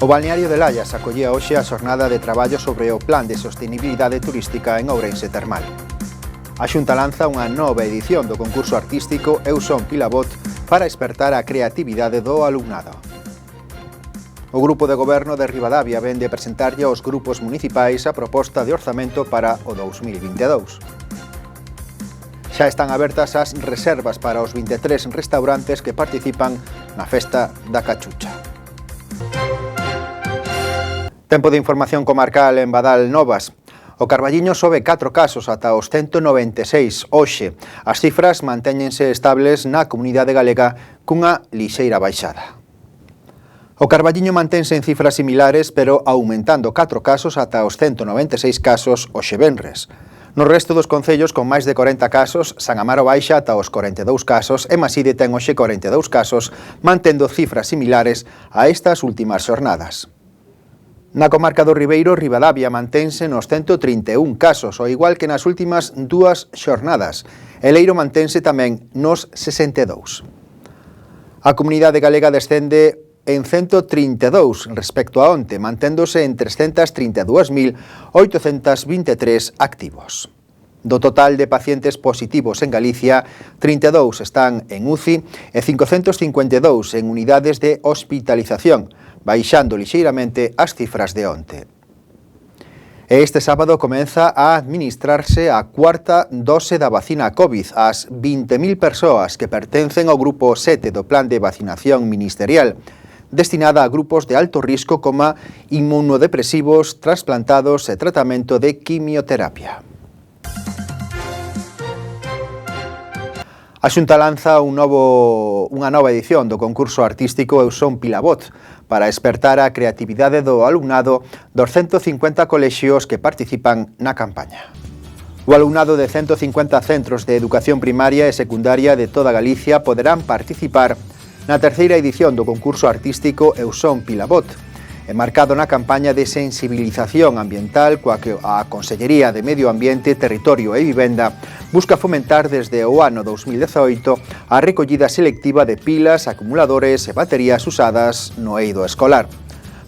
O balneario de Layas acollía hoxe a xornada de traballo sobre o Plan de Sostenibilidade Turística en Ourense Termal. A Xunta lanza unha nova edición do concurso artístico Eu son Pilabot para espertar a creatividade do alumnado. O Grupo de Goberno de Ribadavia vende presentarlle aos grupos municipais a proposta de orzamento para o 2022. Xa están abertas as reservas para os 23 restaurantes que participan na Festa da Cachucha. Tempo de información comarcal en Badal Novas. O Carballiño sobe 4 casos ata os 196 hoxe. As cifras mantéñense estables na comunidade galega cunha lixeira baixada. O Carballiño mantense en cifras similares, pero aumentando 4 casos ata os 196 casos hoxe venres. No resto dos concellos con máis de 40 casos, San Amaro baixa ata os 42 casos e Maside ten hoxe 42 casos, mantendo cifras similares a estas últimas xornadas. Na comarca do Ribeiro, Ribadavia mantense nos 131 casos, ao igual que nas últimas dúas xornadas. E Leiro mantense tamén nos 62. A comunidade galega descende en 132 respecto a onte, manténdose en 332.823 activos. Do total de pacientes positivos en Galicia, 32 están en UCI e 552 en unidades de hospitalización, baixando lixeiramente as cifras de onte. E este sábado comeza a administrarse a cuarta dose da vacina COVID ás 20.000 persoas que pertencen ao grupo 7 do Plan de Vacinación Ministerial, destinada a grupos de alto risco como inmunodepresivos, trasplantados e tratamento de quimioterapia. A Xunta lanza unha nova edición do concurso artístico Eu son Pilabot para espertar a creatividade do alumnado dos 150 colexios que participan na campaña. O alumnado de 150 centros de educación primaria e secundaria de toda Galicia poderán participar na terceira edición do concurso artístico Eu son Pilabot, enmarcado na campaña de sensibilización ambiental coa que a Consellería de Medio Ambiente, Territorio e Vivenda busca fomentar desde o ano 2018 a recollida selectiva de pilas, acumuladores e baterías usadas no eido escolar.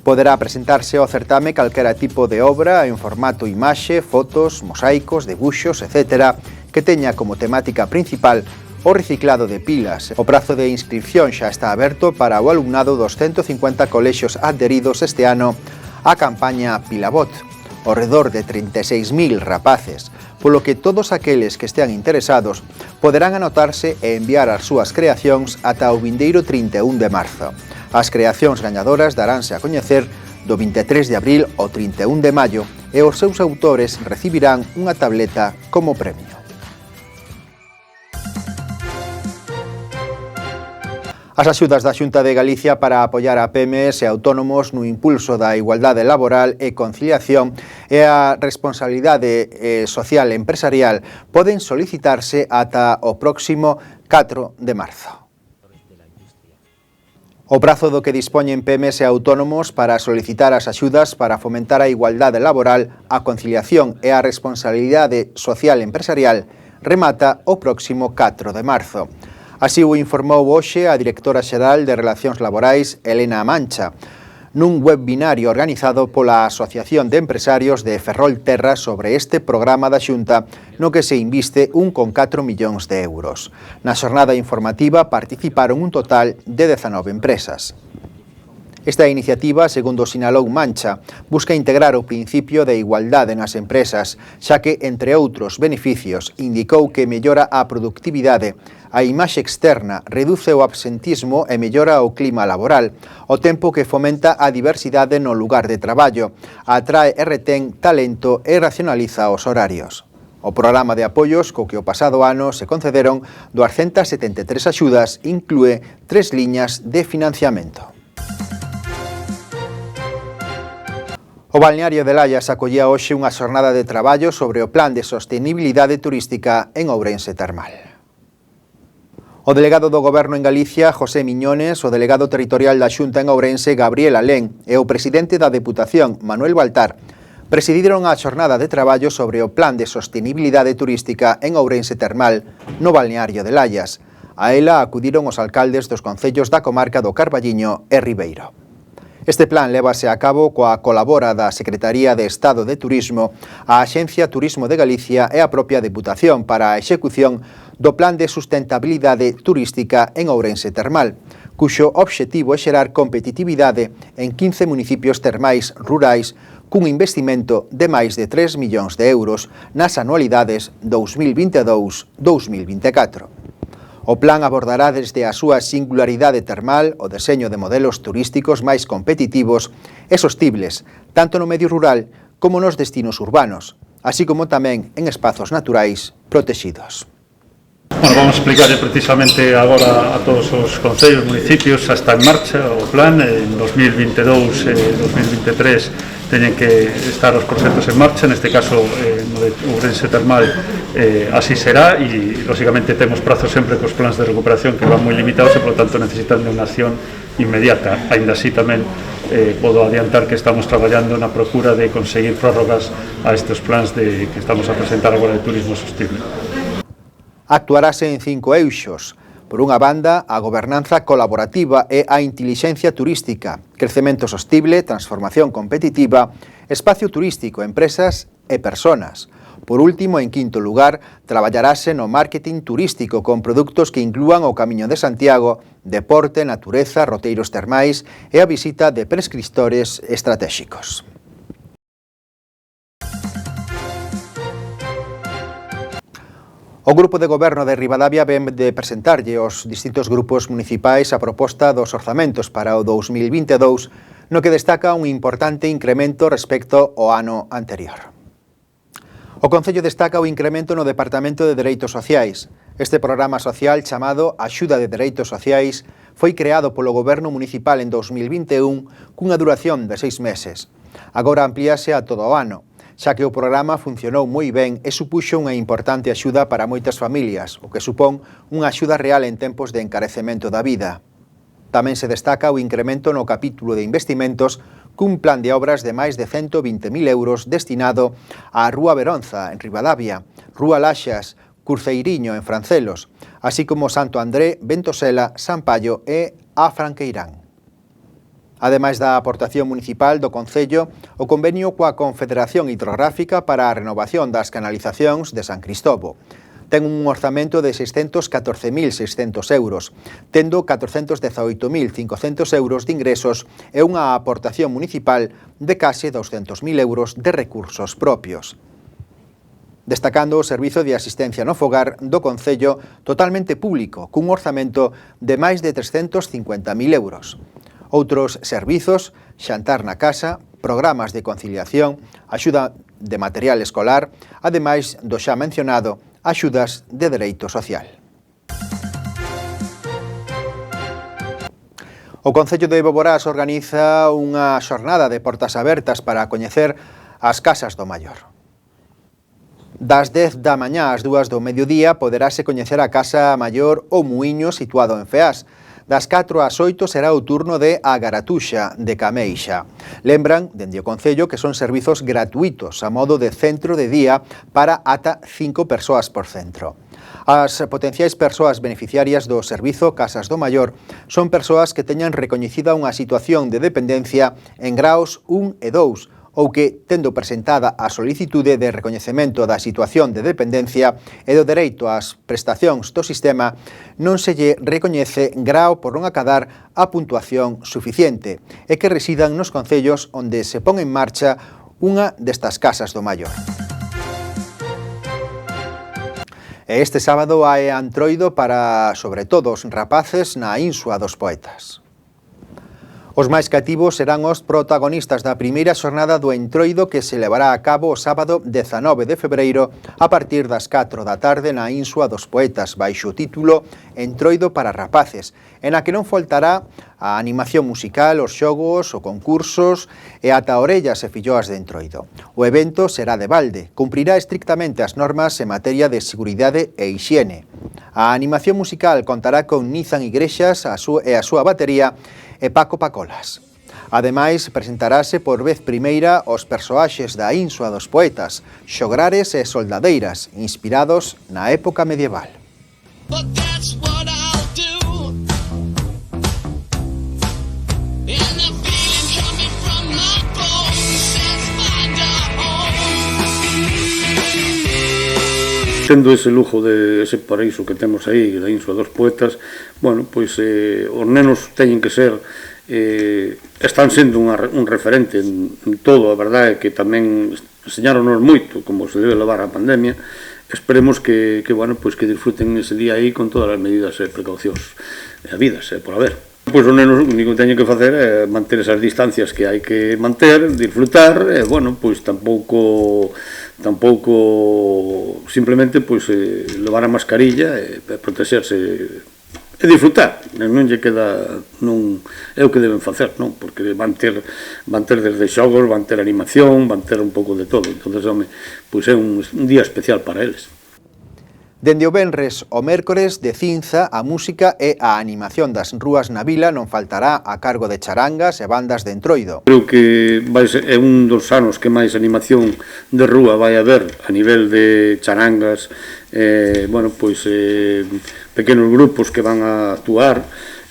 Poderá presentarse ao certame calquera tipo de obra en formato imaxe, fotos, mosaicos, debuxos, etc., que teña como temática principal o reciclado de pilas. O prazo de inscripción xa está aberto para o alumnado dos 150 colexios adheridos este ano á campaña Pilabot, ao redor de 36.000 rapaces, polo que todos aqueles que estean interesados poderán anotarse e enviar as súas creacións ata o vindeiro 31 de marzo. As creacións gañadoras daránse a coñecer do 23 de abril ao 31 de maio e os seus autores recibirán unha tableta como premio. As axudas da Xunta de Galicia para apoiar a PMEs e autónomos no impulso da igualdade laboral e conciliación e a responsabilidade social e empresarial poden solicitarse ata o próximo 4 de marzo. O prazo do que dispoñen PMEs e autónomos para solicitar as axudas para fomentar a igualdade laboral, a conciliación e a responsabilidade social e empresarial remata o próximo 4 de marzo. Así o informou hoxe a directora xeral de Relacións Laborais, Elena Mancha, nun webinario organizado pola Asociación de Empresarios de Ferrolterra sobre este programa da Xunta no que se inviste 1,4 millóns de euros. Na xornada informativa participaron un total de 19 empresas. Esta iniciativa, segundo sinalou Mancha, busca integrar o principio de igualdade nas empresas, xa que, entre outros beneficios, indicou que mellora a productividade, a imaxe externa, reduce o absentismo e mellora o clima laboral, ao tempo que fomenta a diversidade no lugar de traballo, atrae e retén talento e racionaliza os horarios. O programa de apoios, co que o pasado ano se concederon 273 axudas, inclúe 3 liñas de financiamento. O balneario de Layas acollía hoxe unha xornada de traballo sobre o Plan de Sostenibilidade Turística en Ourense Termal. O delegado do Goberno en Galicia, José Miñones, o delegado territorial da Xunta en Ourense, Gabriel Alén, e o presidente da Deputación, Manuel Baltar, presidiron a xornada de traballo sobre o Plan de Sostenibilidade Turística en Ourense Termal, no balneario de Layas. A ela acudiron os alcaldes dos concellos da comarca do Carballiño e Ribeiro. Este plan lévase a cabo coa colabora da Secretaría de Estado de Turismo, a Axencia Turismo de Galicia e a propia Deputación para a execución do Plan de Sustentabilidade Turística en Ourense Termal, cuxo obxectivo é xerar competitividade en 15 municipios termais rurais cun investimento de máis de 3 millóns de euros nas anualidades 2022-2024. O plan abordará desde a súa singularidade termal o deseño de modelos turísticos máis competitivos e sostibles, tanto no medio rural como nos destinos urbanos, así como tamén en espazos naturais protegidos. Bueno, vamos a explicarle precisamente agora a todos os concellos, municipios, xa está en marcha o plan. En 2022 e 2023 teñen que estar os proxectos en marcha, neste caso no de Ourense Termal así será, e lógicamente temos prazos sempre cos plans de recuperación que van moi limitados e, por lo tanto, necesitan de unha acción inmediata. Ainda así tamén podo adiantar que estamos traballando na procura de conseguir prórrogas a estes plans que estamos a presentar agora de turismo sostible. Actuarase en 5 eixos. Por unha banda, a gobernanza colaborativa e a intelixencia turística, crecemento sostible, transformación competitiva, espacio turístico, empresas e personas. Por último, en quinto lugar, traballarase no marketing turístico con produtos que inclúan o Camiño de Santiago, deporte, natureza, roteiros termais e a visita de prescriptores estratégicos. O Grupo de Goberno de Ribadavia ven de presentarlle aos distintos grupos municipais a proposta dos orzamentos para o 2022, no que destaca un importante incremento respecto ao ano anterior. O Concello destaca o incremento no Departamento de Dereitos Sociais. Este programa social chamado Axuda de Dereitos Sociais foi creado polo Goberno Municipal en 2021 cunha duración de 6 meses. Agora amplíase a todo o ano, xa que o programa funcionou moi ben e supuxo unha importante axuda para moitas familias, o que supón unha axuda real en tempos de encarecemento da vida. Tamén se destaca o incremento no capítulo de investimentos cun plan de obras de máis de 120.000 euros destinado á Rúa Veronza, en Ribadavia, Rúa Laxas, Curceiriño, en Francelos, así como Santo André, Ventosela, San Pallo e a Franqueirán. Ademais da aportación municipal do Concello, o convenio coa Confederación Hidrográfica para a renovación das canalizacións de San Cristovo ten un orzamento de 614.600 euros, tendo 418.500 euros de ingresos e unha aportación municipal de case 200.000 euros de recursos propios. Destacando o servizo de asistencia no fogar do Concello totalmente público, cun orzamento de máis de 350.000 euros. Outros servizos, xantar na casa, programas de conciliación, axuda de material escolar, ademais do xa mencionado, axudas de dereito social. O Concello de Boborás organiza unha xornada de portas abertas para coñecer as casas do maior. Das 10 da mañá ás 2 do mediodía poderase coñecer a Casa Maior O Muiño situado en Feás. Das 4 ás 8 será o turno de A Garatuxa, de Cameixa. Lembran, dende o Concello, que son servizos gratuitos a modo de centro de día para ata 5 persoas por centro. As potenciais persoas beneficiarias do servizo Casas do Maior son persoas que teñan recoñecida unha situación de dependencia en graos 1 e 2, ou que, tendo presentada a solicitude de recoñecemento da situación de dependencia e do dereito ás prestacións do sistema, non se lle recoñece grao por non acadar a puntuación suficiente e que residan nos concellos onde se pon en marcha unha destas casas do maior. E este sábado hai antroido para, sobre todo, os rapaces na Insua dos Poetas. Os máis cativos serán os protagonistas da primeira xornada do Entroido que se levará a cabo o sábado 19 de febreiro a partir das 4 da tarde na Insua dos Poetas, baixo o título Entroido para rapaces, en a que non faltará a animación musical, os xogos, os concursos e ata orellas e filloas de Entroido. O evento será de balde, cumprirá estrictamente as normas en materia de seguridade e hixiene. A animación musical contará con Nizan Igrexas e a súa batería e Paco Pacolas. Ademais, presentarase por vez primeira os persoaxes da Insua dos Poetas, xograres e soldadeiras, inspirados na época medieval. Tendo ese lujo de ese paraíso que temos aí, da Insua dos Poetas, bueno, pois os nenos teñen que ser, están sendo un referente en todo, a verdade é que tamén enseñaronos moito como se debe levar a pandemia. Esperemos que bueno, pois que disfruten ese día aí con todas as medidas e precaucións habidas, por haber. Pois os nenos o único que teñen que facer é manter esas distancias que hai que manter, disfrutar, e, bueno, pois tampouco simplemente pois levar a mascarilla e protexerse e disfrutar, non lle queda, non é o que deben facer, non? Porque van ter desde xogos, van ter animación, van ter un pouco de todo, entonces, home, pois é un día especial para eles. Dende o venres ao mércores de cinza, a música e a animación das rúas na vila non faltará a cargo de charangas e bandas de Entroido. Creo que é un dos anos que máis animación de rúa vai haber a nivel de charangas, bueno, pois pequenos grupos que van a actuar.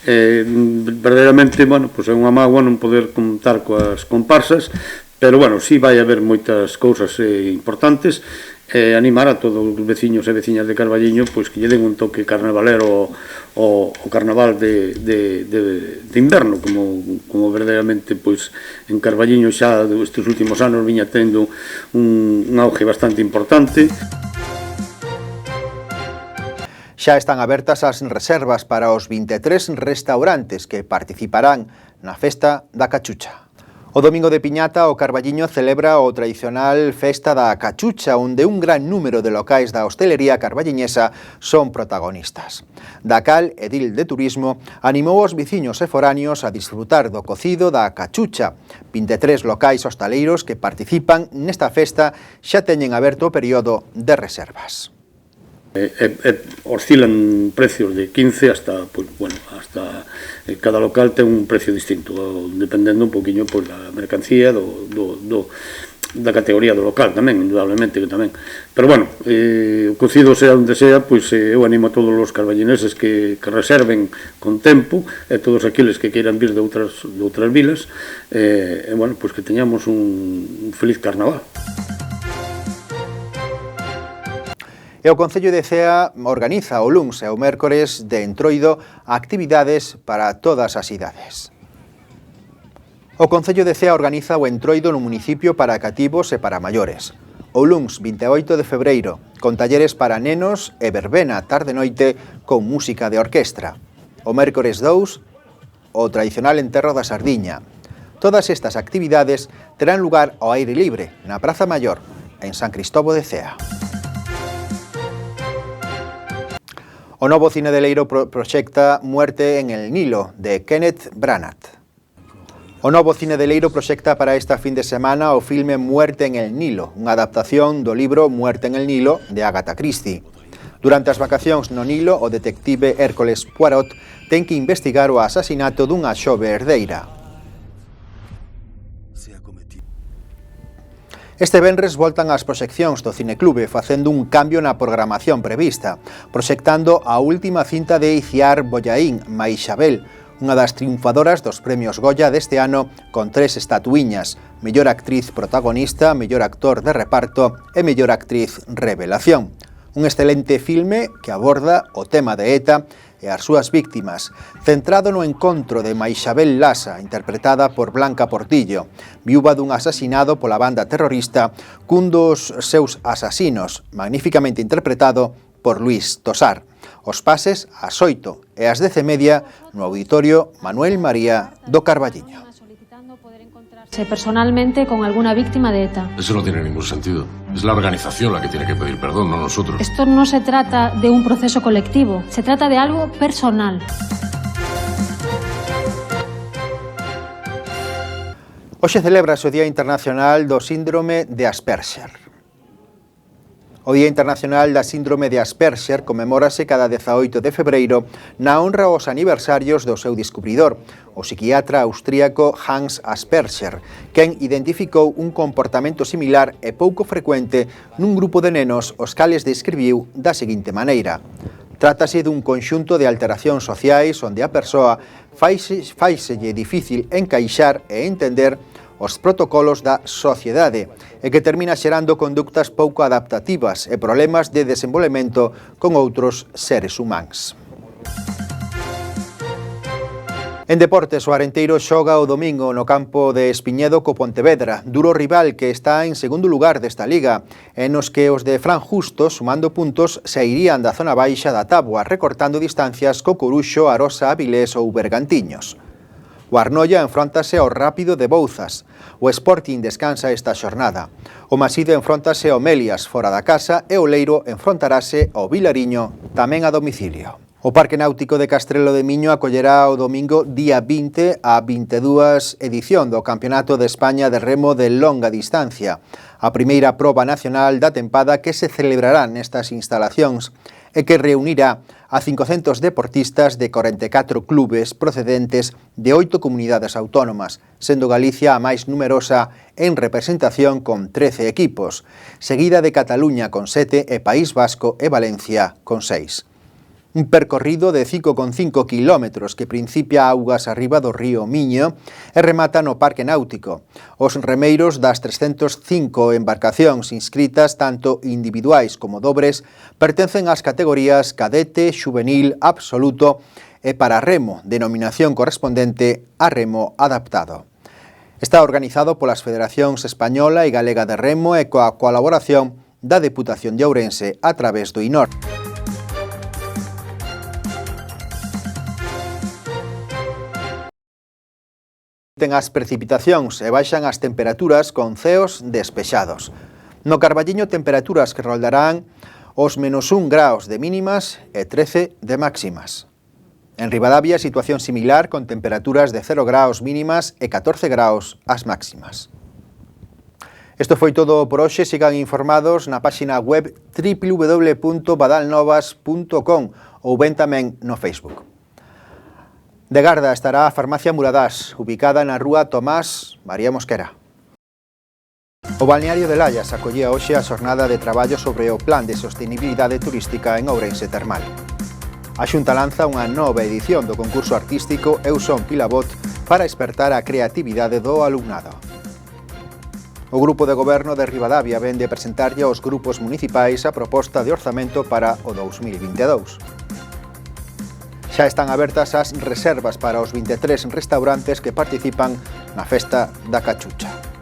Verdadeiramente, bueno, pois é unha mágoa non poder contar coas comparsas, pero, bueno, sí vai haber moitas cousas importantes. Animar a todos os veciños e veciñas de Carballiño pois que lle den un toque carnavalero ao carnaval de inverno, como verdadeiramente pois en Carballiño xa estes últimos anos viña tendo un auge bastante importante. Xa están abertas as reservas para os 23 restaurantes que participarán na Festa da Cachucha. O domingo de Piñata, o Carballiño celebra o tradicional Festa da Cachucha, onde un gran número de locais da hostelería carballiñesa son protagonistas. Dacal, edil de Turismo, animou os veciños e foráneos a disfrutar do cocido da cachucha. 23 locais hostaleiros que participan nesta festa xa teñen aberto o período de reservas. Oscilan precios de 15 hasta, pues, bueno, hasta cada local ten un precio distinto, dependendo un poquinho pois, da mercancía, da categoría do local tamén, indudablemente que tamén. Pero, bueno, o cocido sea onde sea, pois eu animo a todos os carballineses que reserven con tempo, e todos aqueles que queiran vir de outras vilas, e, bueno, pois que teñamos un feliz carnaval. E o Concello de Cea organiza o luns e o mércores de Entroido actividades para todas as idades. O Concello de Cea organiza o Entroido no municipio para cativos e para maiores. O luns 28 de febreiro, con talleres para nenos e verbena tarde-noite con música de orquestra. O mércores 2, o tradicional enterro da sardiña. Todas estas actividades terán lugar ao aire libre na Praza Maior, en San Cristovo de Cea. O novo cine de Leiro proxecta Muerte en el Nilo, de Kenneth Branagh. O novo cine de Leiro proxecta para esta fin de semana o filme Muerte en el Nilo, unha adaptación do libro Muerte en el Nilo, de Agatha Christie. Durante as vacacións no Nilo, o detective Hércules Poirot ten que investigar o asasinato dunha xove herdeira. Este venres voltan as proxeccións do Cineclube facendo un cambio na programación prevista, proxectando a última cinta de Iciar Bollaín, Maixabel, unha das triunfadoras dos premios Goya deste ano con 3 estatuiñas, mellor actriz protagonista, mellor actor de reparto e mellor actriz revelación. Un excelente filme que aborda o tema de ETA e as súas víctimas, centrado no encontro de Maixabel Lasa, interpretada por Blanca Portillo, viúva dun asasinado pola banda terrorista cun dos seus asasinos, magníficamente interpretado por Luis Tosar. Os pases ás 8 e ás 10:30 no Auditorio Manuel María do Carballiño. Personalmente con alguna víctima de ETA. Eso no tiene ningún sentido. Es la organización la que tiene que pedir perdón, no nosotros. Esto no se trata de un proceso colectivo, se trata de algo personal. Hoxe celebrase o Día Internacional do Síndrome de Asperger. O Día Internacional da Síndrome de Asperger comemórase cada 18 de febreiro na honra aos aniversarios do seu descubridor, o psiquiatra austríaco Hans Asperger, quen identificou un comportamento similar e pouco frecuente nun grupo de nenos os cales describiu da seguinte maneira: trátase dun conxunto de alteracións sociais onde a persoa faiselle difícil encaixar e entender os protocolos da sociedade e que termina xerando conductas pouco adaptativas e problemas de desenvolvemento con outros seres humanos. En deportes, o Arenteiro xoga o domingo no campo de Espiñedo co Pontevedra, duro rival que está en segundo lugar desta liga, e nos que os de Fran Justo, sumando puntos, se irían da zona baixa da táboa, recortando distancias co Coruxo, Arosa, Avilés ou Bergantiños. O Arnoia enfróntase ao Rápido de Bouzas. O Sporting descansa esta xornada. O Maside enfróntase ao Melias fora da casa e o Leiro enfrontarase ao Vilariño tamén a domicilio. O Parque Náutico de Castrelo de Miño acollerá o domingo día 20 a 22 edición do Campeonato de España de Remo de longa distancia, a primeira proba nacional da tempada que se celebrará nestas instalacións e que reunirá a 500 deportistas de 44 clubes procedentes de 8 comunidades autónomas, sendo Galicia a máis numerosa en representación con 13 equipos, seguida de Cataluña con 7 e País Vasco e Valencia con 6. Un percorrido de 5,5 kilómetros que principia augas arriba do río Miño e remata no Parque Náutico. Os remeiros das 305 embarcacións inscritas, tanto individuais como dobres, pertencen ás categorías cadete, xuvenil, absoluto e para remo, denominación correspondente a remo adaptado. Está organizado polas Federacións Española e Galega de Remo e coa colaboración da Deputación de Ourense a través do INOR. As precipitacións e baixan as temperaturas con ceos despexados. No Carballiño, temperaturas que roldarán os -1 graus de mínimas e 13 de máximas. En Ribadavia, situación similar con temperaturas de 0 graus mínimas e 14 graus as máximas. Isto foi todo por hoxe. Sigan informados na páxina web www.badalnovas.com ou ben tamén no Facebook. De Garda estará a Farmacia Muradás, ubicada na rúa Tomás María Mosquera. O balneario de Layas acollía hoxe a xornada de traballo sobre o Plan de Sostenibilidade Turística en Ourense Termal. A Xunta lanza unha nova edición do concurso artístico Eu son Pilabot para espertar a creatividade do alumnado. O Grupo de Goberno de Ribadavia vén de presentarlle aos grupos municipais a proposta de orzamento para o 2022. Xa están abertas as reservas para os 23 restaurantes que participan na Festa da Cachucha.